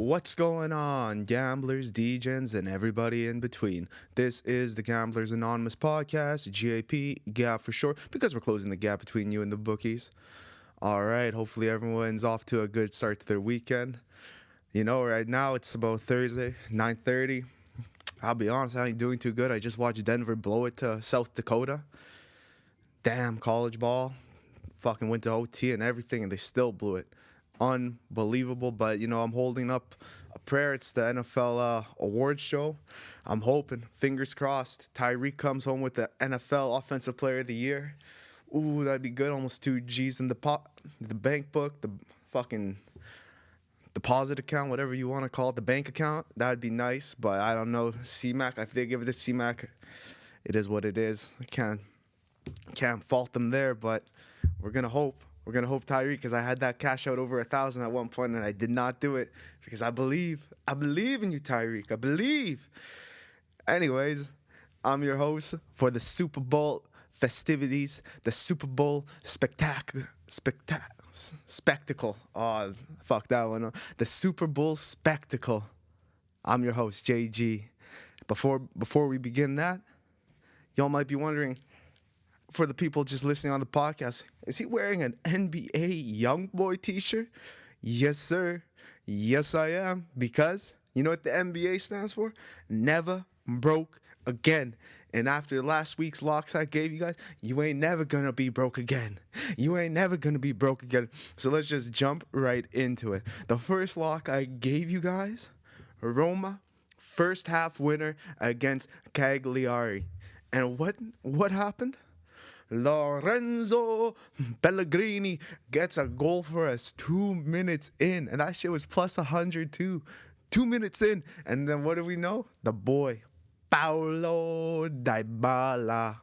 What's going on, gamblers, degens, and everybody in between? This is the Gamblers Anonymous podcast, GAP, GAP for short, because we're closing the gap between you and the bookies. All right, hopefully everyone's off to a good start to their weekend. You know, right now it's about Thursday, 9:30. I'll be honest, I ain't doing too good. I just watched Denver blow it to South Dakota. Damn, college ball. Fucking went to OT and everything, and they still blew it. Unbelievable, but I'm holding up a prayer. It's the NFL awards show. I'm hoping, fingers crossed, Tyreek comes home with the NFL Offensive Player of the Year. Ooh, that'd be good. Almost 2 G's in the bank book, the fucking deposit account, whatever you want to call it, the bank account. That'd be nice, but I don't know. C-Mac, if they give it to C-Mac, it is what it is. I can't fault them there, but we're gonna hope. We're going to hope Tyreek, because I had that cash out over 1,000 at one point, and I did not do it because I believe. I believe in you, Tyreek. I believe. Anyways, I'm your host for the Super Bowl festivities, the Super Bowl spectacle. Oh, fuck that one. The Super Bowl spectacle. I'm your host, JG. Before we begin that, y'all might be wondering, for the people just listening on the podcast, is he wearing an NBA YoungBoy t-shirt? Yes, sir. Yes, I am. Because you know what the NBA stands for? Never broke again. And after last week's locks I gave you guys, you ain't never going to be broke again. You ain't never going to be broke again. So let's just jump right into it. The first lock I gave you guys, Roma, first half winner against Cagliari. And what happened? Lorenzo Pellegrini gets a goal for us 2 minutes in. And that shit was plus 100 too. 2 minutes in. And then what do we know? The boy, Paulo Dybala.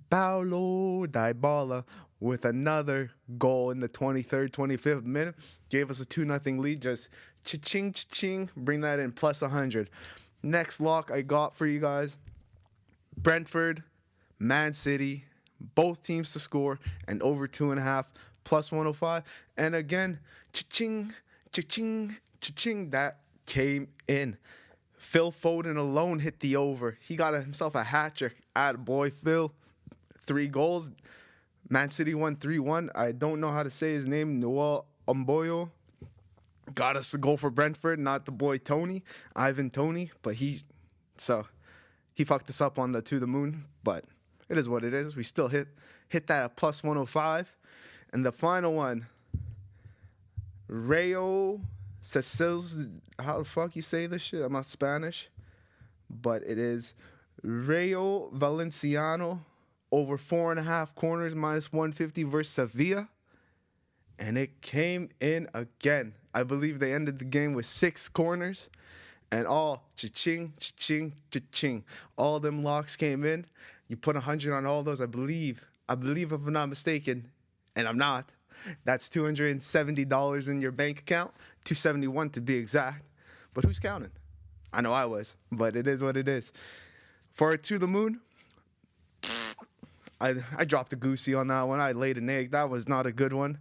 Paulo Dybala with another goal in the 23rd, 25th minute. Gave us a 2-0 lead. Just cha-ching, cha-ching. Bring that in plus 100. Next lock I got for you guys. Brentford, Man City, both teams to score, and over 2.5, plus 105. And again, cha-ching, cha-ching, cha-ching, that came in. Phil Foden alone hit the over. He got himself a hat trick. Attaboy, Phil. 3 goals. Man City won 3-1. I don't know how to say his name. Noel Umboyo got us the goal for Brentford, not the boy Tony, Ivan Tony, but he fucked us up on the To the Moon, but it is what it is. We still hit that at plus 105. And the final one, Rayo Cecils. How the fuck you say this shit? I'm not Spanish. But it is Rayo Valenciano over 4.5 corners, minus 150 versus Sevilla. And it came in again. I believe they ended the game with 6 corners. And all cha-ching, cha-ching, cha-ching. All them locks came in. You put 100 on all those, I believe if I'm not mistaken, and I'm not, that's $270 in your bank account, $271 to be exact. But who's counting? I know I was, but it is what it is. For To the Moon, I dropped a goosey on that one. I laid an egg. That was not a good one.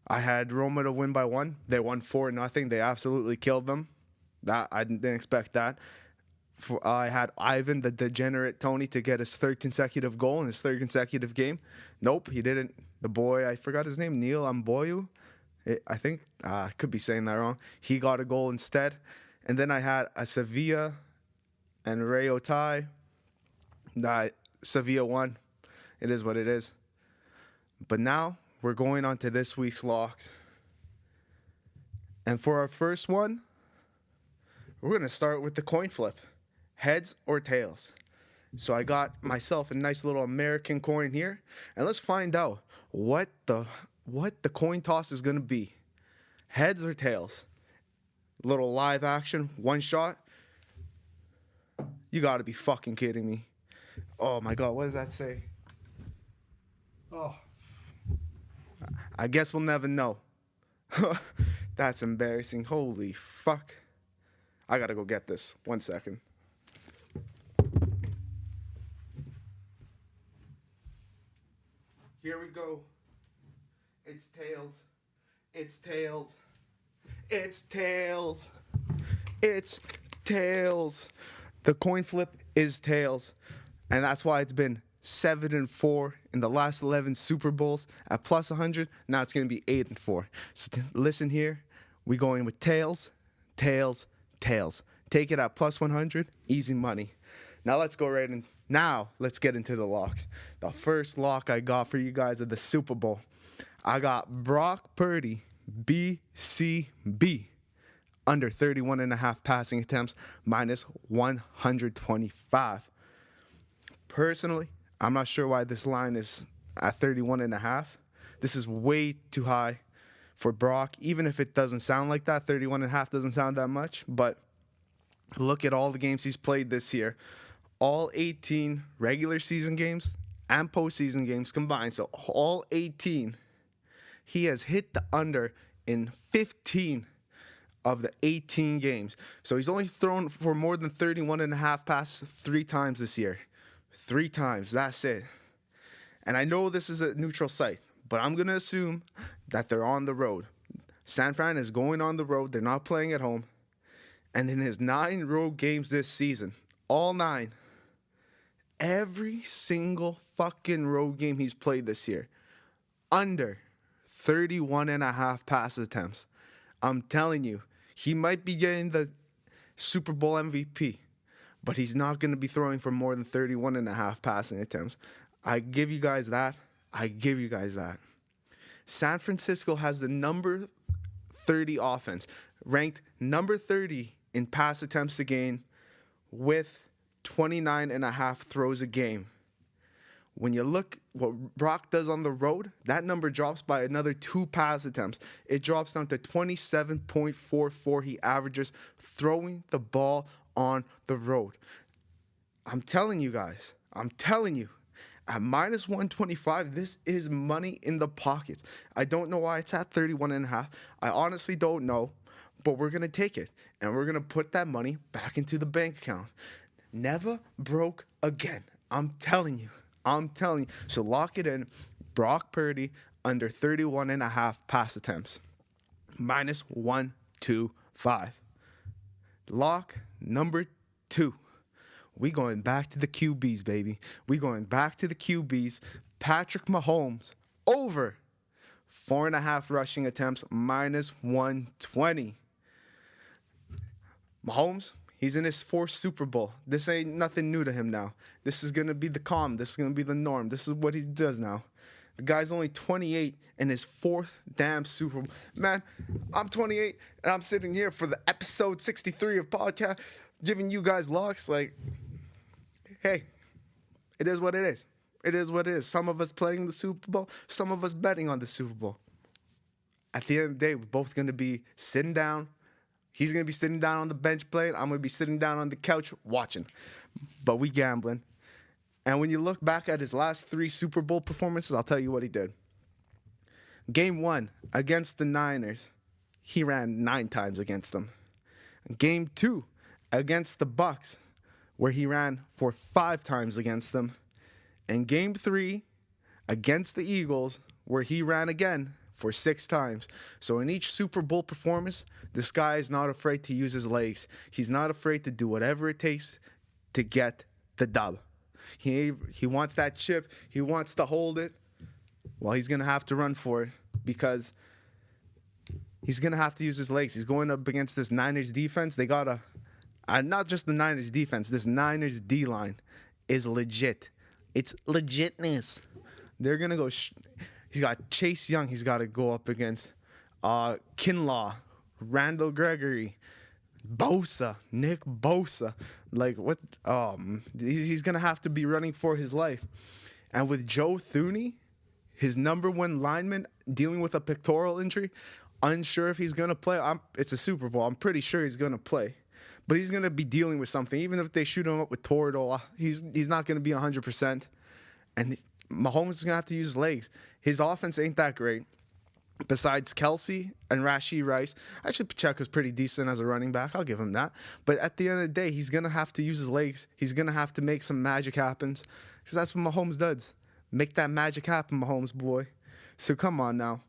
I had Roma to win by 1. They won 4-0. They absolutely killed them. That I didn't expect that. I had Ivan, the degenerate Tony, to get his 3rd consecutive goal in his 3rd consecutive game. Nope, he didn't. The boy, I forgot his name, Neil Amboyu. I think, I could be saying that wrong. He got a goal instead. And then I had a Sevilla and Rayo tie. That Sevilla won. It is what it is. But now we're going on to this week's locks. And for our first one, we're going to start with the coin flip. Heads or tails. So I got myself a nice little American coin here. And let's find out what the coin toss is going to be. Heads or tails. Little live action. One shot. You got to be fucking kidding me. Oh my God. What does that say? Oh. I guess we'll never know. That's embarrassing. Holy fuck. I got to go get this. 1 second. Here we go. It's tails. It's tails. It's tails. It's tails. The coin flip is tails. And that's why it's been 7-4 in the last 11 Super Bowls at plus 100. Now it's going to be 8-4. So listen here. We going with tails, tails, tails. Take it at plus 100. Easy money. Now let's go right in. Now let's get into the locks. The first lock I got for you guys of the Super Bowl. I got Brock Purdy, BCB, under 31.5 passing attempts, minus 125. Personally, I'm not sure why this line is at 31.5. This is way too high for Brock. Even if it doesn't sound like that, 31.5 doesn't sound that much. But look at all the games he's played this year. All 18 regular season games and postseason games combined. So all 18, he has hit the under in 15 of the 18 games. So he's only thrown for more than 31.5 passes 3 times this year. 3 times. That's it. And I know this is a neutral site, but I'm going to assume that they're on the road. San Fran is going on the road. They're not playing at home. And in his 9 road games this season, all 9, every single fucking road game he's played this year, under 31.5 pass attempts. I'm telling you, he might be getting the Super Bowl MVP, but he's not going to be throwing for more than 31.5 passing attempts. I give you guys that. San Francisco has the number 30 offense, ranked number 30 in pass attempts a game with 29.5 throws a game. When you look what Brock does on the road, that number drops by another 2 pass attempts. It drops down to 27.44 he averages throwing the ball on the road. I'm telling you guys, at minus 125, this is money in the pockets. I don't know why it's at 31.5. I honestly don't know, but we're going to take it, and we're going to put that money back into the bank account. Never broke again. I'm telling you. So lock it in. Brock Purdy under 31.5 pass attempts. Minus 125. Lock number 2. We going back to the QBs, baby. We going back to the QBs. Patrick Mahomes over 4.5 rushing attempts. Minus 120. Mahomes, he's in his 4th Super Bowl. This ain't nothing new to him now. This is going to be the calm. This is going to be the norm. This is what he does now. The guy's only 28 in his 4th damn Super Bowl. Man, I'm 28, and I'm sitting here for the episode 63 of podcast giving you guys locks. Like, hey, it is what it is. It is what it is. Some of us playing the Super Bowl, some of us betting on the Super Bowl. At the end of the day, we're both going to be sitting down. He's going to be sitting down on the bench playing. I'm going to be sitting down on the couch watching. But we gambling. And when you look back at his last 3 Super Bowl performances, I'll tell you what he did. Game 1 against the Niners, he ran 9 times against them. Game 2 against the Bucs, where he ran for 5 times against them. And Game 3 against the Eagles, where he ran again for 6 times. So in each Super Bowl performance, this guy is not afraid to use his legs. He's not afraid to do whatever it takes to get the dub. He wants that chip. He wants to hold it. Well, he's going to have to run for it because he's going to have to use his legs. He's going up against this Niners defense. They got not just the Niners defense. This Niners D-line is legit. It's legitness. They're going to go... He's got Chase Young he's got to go up against. Kinlaw, Randall Gregory, Nick Bosa. Like, what? He's going to have to be running for his life. And with Joe Thuney, his number 1 lineman, dealing with a pectoral injury, unsure if he's going to play. It's a Super Bowl. I'm pretty sure he's going to play. But he's going to be dealing with something. Even if they shoot him up with Toradol, he's not going to be 100%. And Mahomes is going to have to use his legs. His offense ain't that great. Besides Kelsey and Rashee Rice, actually Pacheco's pretty decent as a running back. I'll give him that. But at the end of the day, he's going to have to use his legs. He's going to have to make some magic happen. Because that's what Mahomes does. Make that magic happen, Mahomes boy. So come on now.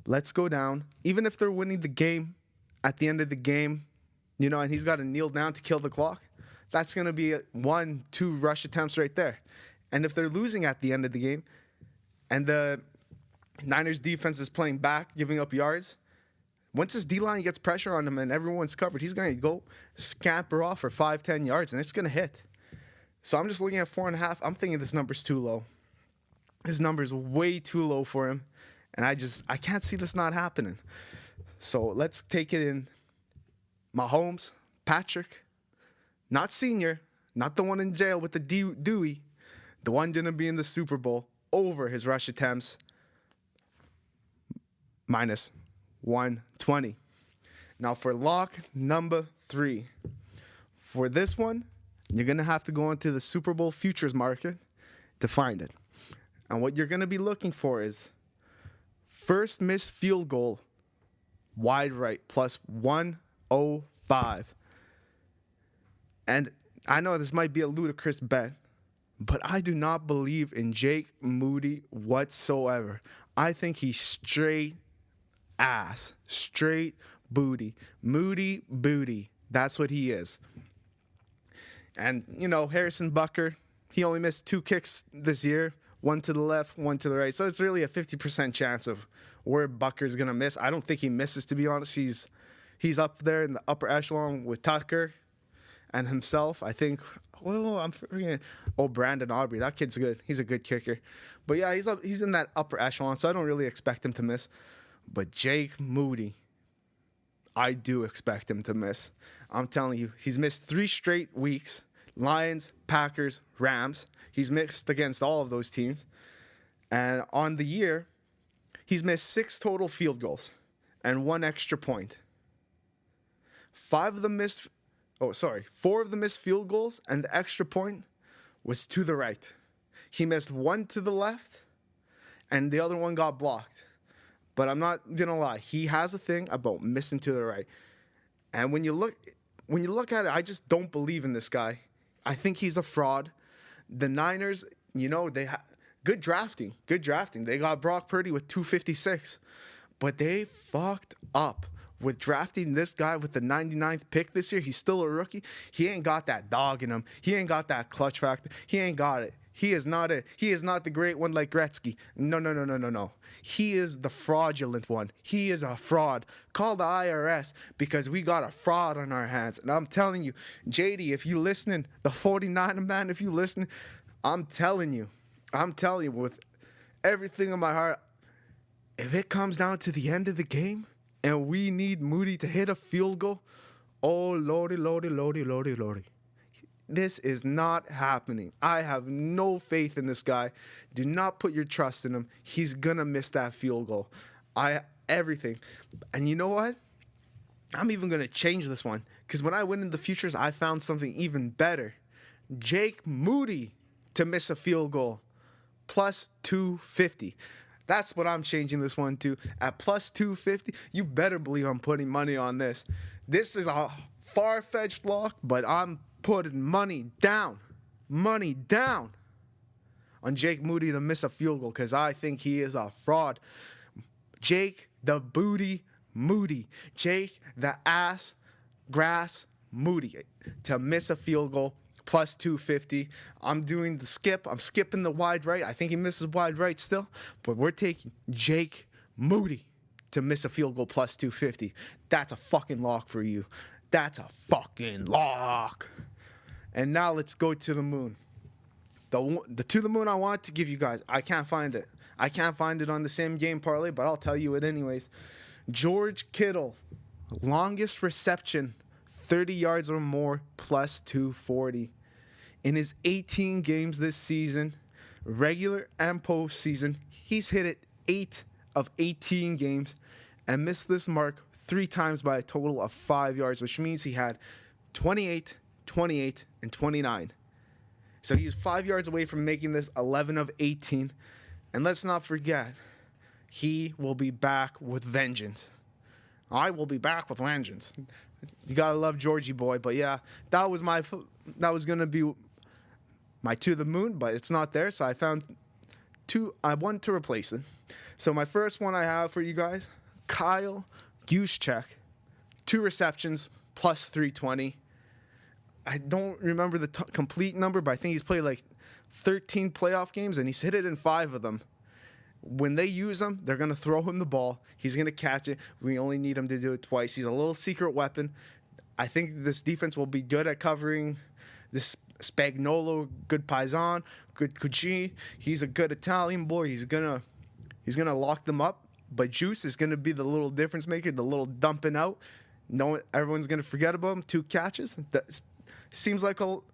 Let's go down. Even if they're winning the game at the end of the game, and he's got to kneel down to kill the clock, that's going to be 1-2 rush attempts right there. And if they're losing at the end of the game and the Niners defense is playing back, giving up yards, once his D-line gets pressure on him and everyone's covered, he's going to go scamper off for 5-10 yards, and it's going to hit. So I'm just looking at 4.5. I'm thinking this number's too low. His number's way too low for him, and I can't see this not happening. So let's take it in. Mahomes, Patrick, not senior, not the one in jail with the Dewey, the one going to be in the Super Bowl, over his rush attempts, minus 120. Now for lock number 3. For this one, you're going to have to go into the Super Bowl futures market to find it. And what you're going to be looking for is first missed field goal, wide right, plus 105. And I know this might be a ludicrous bet, but I do not believe in Jake Moody whatsoever. I think he's straight ass, straight booty, Moody booty. That's what he is. And, Harrison Butker, he only missed 2 kicks this year, one to the left, one to the right. So it's really a 50% chance of where Butker's going to miss. I don't think he misses, to be honest. He's up there in the upper echelon with Tucker and himself. I think, I'm forgetting. Brandon Aubrey. That kid's good. He's a good kicker. But yeah, he's in that upper echelon, so I don't really expect him to miss. But Jake Moody, I do expect him to miss. I'm telling you, he's missed 3 straight weeks. Lions, Packers, Rams. He's missed against all of those teams. And on the year, he's missed 6 total field goals and 1 extra point. 4 of the missed field goals and the extra point was to the right. He missed 1 to the left, and the other one got blocked. But I'm not gonna lie, he has a thing about missing to the right. And when you look at it, I just don't believe in this guy. I think he's a fraud. The Niners, they good drafting. They got Brock Purdy with 256, but they fucked up with drafting this guy with the 99th pick this year. He's still a rookie. He ain't got that dog in him. He ain't got that clutch factor. He ain't got it. He is not the great one like Gretzky. No. He is the fraudulent one. He is a fraud. Call the IRS because we got a fraud on our hands. And I'm telling you, JD, if you listening, the 49er man, if you listening, I'm telling you with everything in my heart, if it comes down to the end of the game and we need Moody to hit a field goal, oh, lordy. This is not happening. I have no faith in this guy. Do not put your trust in him. He's going to miss that field goal. Everything. And you know what? I'm even going to change this one because when I went in the futures, I found something even better. Jake Moody to miss a field goal, plus 250. That's what I'm changing this one to. At plus 250, you better believe I'm putting money on this. This is a far-fetched lock, but I'm putting money down on Jake Moody to miss a field goal because I think he is a fraud. Jake the Booty Moody. Jake the Ass Grass Moody to miss a field goal, plus 250. I'm doing the skip. I'm skipping the wide right. I think he misses wide right still, but we're taking Jake Moody to miss a field goal, plus 250. That's a fucking lock for you. That's a fucking lock. And now let's go to the moon. The to the moon I want to give you guys. I can't find it. I can't find it on the same game parlay, but I'll tell you it anyways. George Kittle, longest reception, 30 yards or more, plus 240. In his 18 games this season, regular and postseason, he's hit it 8 of 18 games and missed this mark 3 times by a total of 5 yards, which means he had 28, 28, and 29. So he's 5 yards away from making this 11 of 18. And let's not forget, he will be back with vengeance. I will be back with vengeance. You gotta love Georgie boy. But yeah, that was gonna be my to the moon, but it's not there. So I found one to replace it. So my first one I have for you guys, Kyle Juszczyk, 2 receptions, plus 320. I don't remember the complete number, but I think he's played like 13 playoff games, and he's hit it in 5 of them. When they use him, they're going to throw him the ball. He's going to catch it. We only need him to do it twice. He's a little secret weapon. I think this defense will be good at covering this Spagnolo, good Paisan, good Cucci. He's a good Italian boy. He's gonna lock them up. But Juice is gonna be the little difference maker, the little dumping out. No, everyone's gonna forget about him. 2 catches. That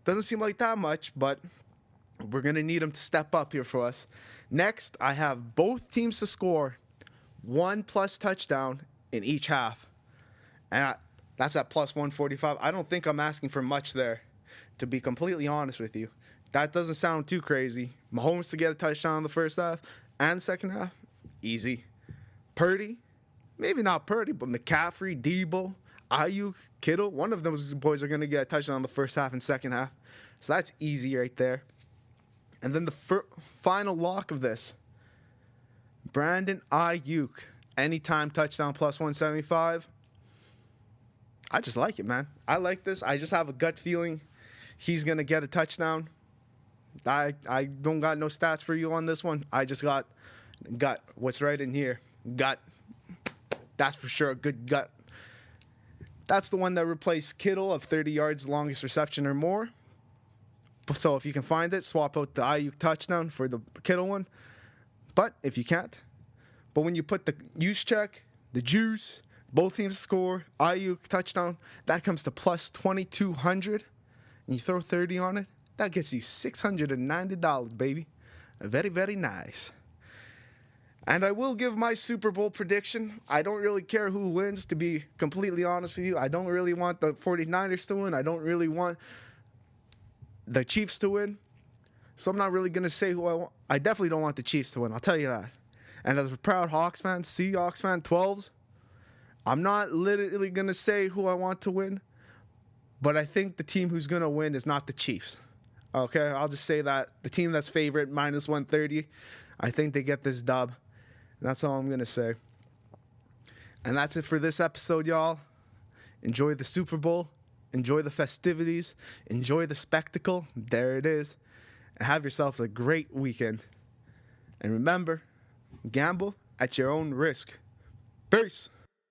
doesn't seem like that much, but we're gonna need him to step up here for us. Next, I have both teams to score 1+ touchdown in each half, and that's at plus 145. I don't think I'm asking for much there, to be completely honest with you. That doesn't sound too crazy. Mahomes to get a touchdown in the first half and second half, easy. Purdy, maybe not Purdy, but McCaffrey, Debo, Ayuk, Kittle, one of those boys are going to get a touchdown in the first half and second half. So that's easy right there. And then the final lock of this, Brandon Ayuk, anytime touchdown plus 175. I just like it, man. I like this. I just have a gut feeling he's going to get a touchdown. I don't got no stats for you on this one. I just got what's right in here. Gut. That's for sure a good gut. That's the one that replaced Kittle of 30 yards, longest reception or more. So if you can find it, swap out the Ayuk touchdown for the Kittle one. But if you can't, but when you put the use check, the juice, both teams score, Ayuk touchdown, that comes to plus 2,200. And you throw 30 on it, that gets you $690, baby. Very, very nice. And I will give my Super Bowl prediction. I don't really care who wins, to be completely honest with you. I don't really want the 49ers to win. I don't really want the Chiefs to win. So I'm not really going to say who I want. I definitely don't want the Chiefs to win, I'll tell you that. And as a proud Hawks fan, Seahawks fan, 12s, I'm not literally going to say who I want to win. But I think the team who's going to win is not the Chiefs. Okay, I'll just say that. The team that's favorite, minus 130, I think they get this dub. And that's all I'm going to say. And that's it for this episode, y'all. Enjoy the Super Bowl. Enjoy the festivities. Enjoy the spectacle. There it is. And have yourselves a great weekend. And remember, gamble at your own risk. Peace.